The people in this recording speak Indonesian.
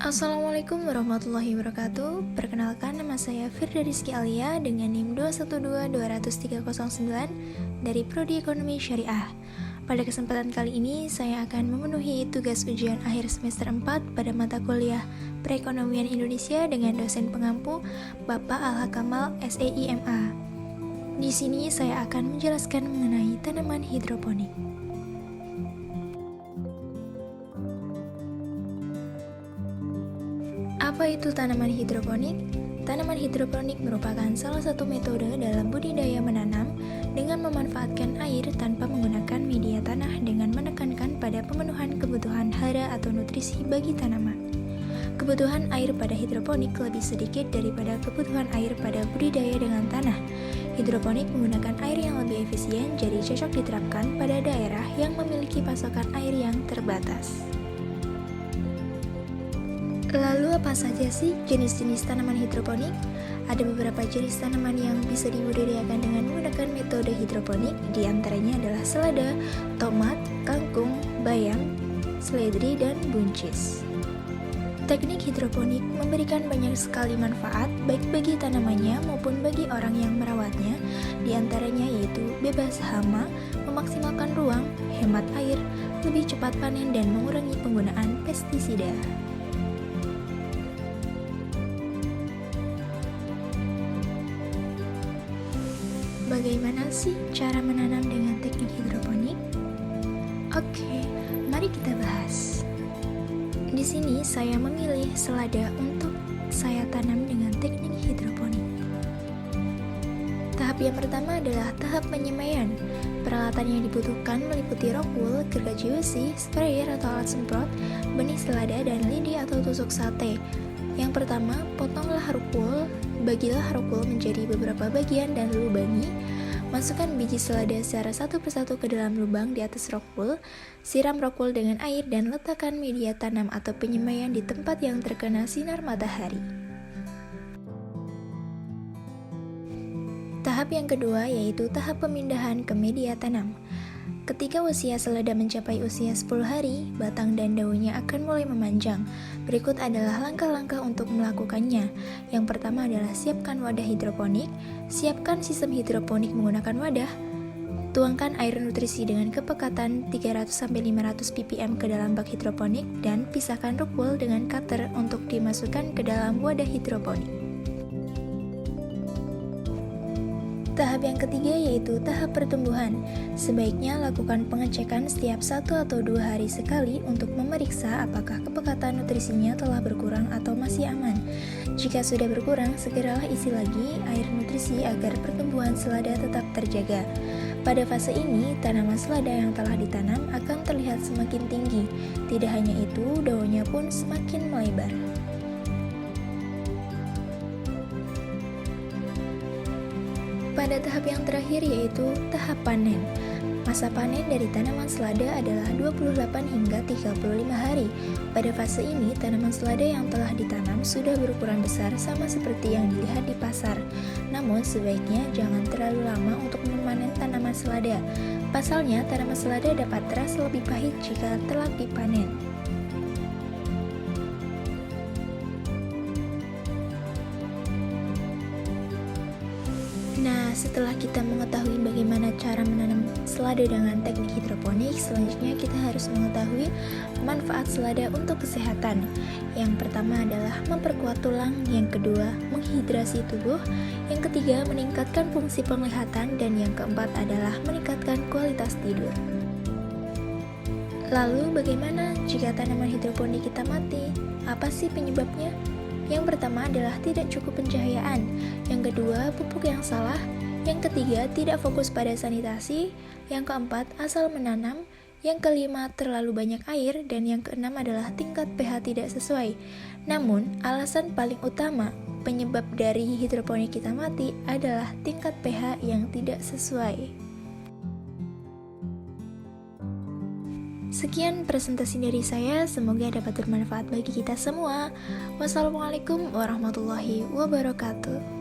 Assalamualaikum warahmatullahi wabarakatuh. Perkenalkan, nama saya Firda Rizky Alia dengan NIM 212-20309 dari Prodi Ekonomi Syariah. Pada kesempatan kali ini, saya akan memenuhi tugas ujian akhir semester 4 pada mata kuliah Perekonomian Indonesia dengan dosen pengampu Bapak Al-Hakamal SEIMA. Di sini saya akan menjelaskan mengenai tanaman hidroponik. Apa itu tanaman hidroponik? Tanaman hidroponik merupakan salah satu metode dalam budidaya menanam dengan memanfaatkan air tanpa menggunakan media tanah dengan menekankan pada pemenuhan kebutuhan hara atau nutrisi bagi tanaman. Kebutuhan air pada hidroponik lebih sedikit daripada kebutuhan air pada budidaya dengan tanah. Hidroponik menggunakan air yang lebih efisien, jadi cocok diterapkan pada daerah yang memiliki pasokan air yang terbatas. Lalu apa saja sih jenis-jenis tanaman hidroponik? Ada beberapa jenis tanaman yang bisa dibudidayakan dengan menggunakan metode hidroponik, di antaranya adalah selada, tomat, kangkung, bayam, seledri, dan buncis. Teknik hidroponik memberikan banyak sekali manfaat baik bagi tanamannya maupun bagi orang yang merawatnya, di antaranya yaitu bebas hama, memaksimalkan ruang, hemat air, lebih cepat panen, dan mengurangi penggunaan pestisida. Bagaimana sih cara menanam dengan teknik hidroponik? Oke, mari kita bahas. Di sini saya memilih selada untuk saya tanam dengan teknik hidroponik. Tahap yang pertama adalah tahap penyemaian. Peralatan yang dibutuhkan meliputi rock wool, gergaji besi, sprayer atau alat semprot, benih selada, dan lidi atau tusuk sate. Yang pertama, potonglah rock wool. Bagilah rock wool menjadi beberapa bagian dan lubangi. Masukkan biji selada secara satu persatu ke dalam lubang di atas rock wool. Siram rock wool dengan air dan letakkan media tanam atau penyemaian di tempat yang terkena sinar matahari. Tahap yang kedua yaitu tahap pemindahan ke media tanam. Ketika usia selada mencapai usia 10 hari, batang dan daunnya akan mulai memanjang. Berikut adalah langkah-langkah untuk melakukannya. Yang pertama adalah siapkan wadah hidroponik. Siapkan sistem hidroponik menggunakan wadah. Tuangkan air nutrisi dengan kepekatan 300-500 ppm ke dalam bak hidroponik dan pisahkan rock wool dengan cutter untuk dimasukkan ke dalam wadah hidroponik. Tahap yang ketiga yaitu tahap pertumbuhan. Sebaiknya lakukan pengecekan setiap 1 atau 2 hari sekali untuk memeriksa apakah kepekatan nutrisinya telah berkurang atau masih aman. Jika sudah berkurang, segeralah isi lagi air nutrisi agar pertumbuhan selada tetap terjaga. Pada fase ini, tanaman selada yang telah ditanam akan terlihat semakin tinggi. Tidak hanya itu, daunnya pun semakin melebar. Pada tahap yang terakhir yaitu tahap panen. Masa panen dari tanaman selada adalah 28 hingga 35 hari. Pada fase ini, tanaman selada yang telah ditanam sudah berukuran besar sama seperti yang dilihat di pasar. Namun, sebaiknya jangan terlalu lama untuk memanen tanaman selada. Pasalnya, tanaman selada dapat terasa lebih pahit jika telat dipanen. Nah, setelah kita mengetahui bagaimana cara menanam selada dengan teknik hidroponik, selanjutnya kita harus mengetahui manfaat selada untuk kesehatan. Yang pertama adalah memperkuat tulang, yang kedua menghidrasi tubuh, yang ketiga meningkatkan fungsi penglihatan, dan yang keempat adalah meningkatkan kualitas tidur. Lalu bagaimana jika tanaman hidroponik kita mati? Apa sih penyebabnya? Yang pertama adalah tidak cukup pencahayaan, yang kedua pupuk yang salah, yang ketiga tidak fokus pada sanitasi, yang keempat asal menanam, yang kelima terlalu banyak air, dan yang keenam adalah tingkat pH tidak sesuai. Namun, alasan paling utama penyebab dari hidroponik kita mati adalah tingkat pH yang tidak sesuai. Sekian presentasi dari saya, semoga dapat bermanfaat bagi kita semua. Wassalamualaikum warahmatullahi wabarakatuh.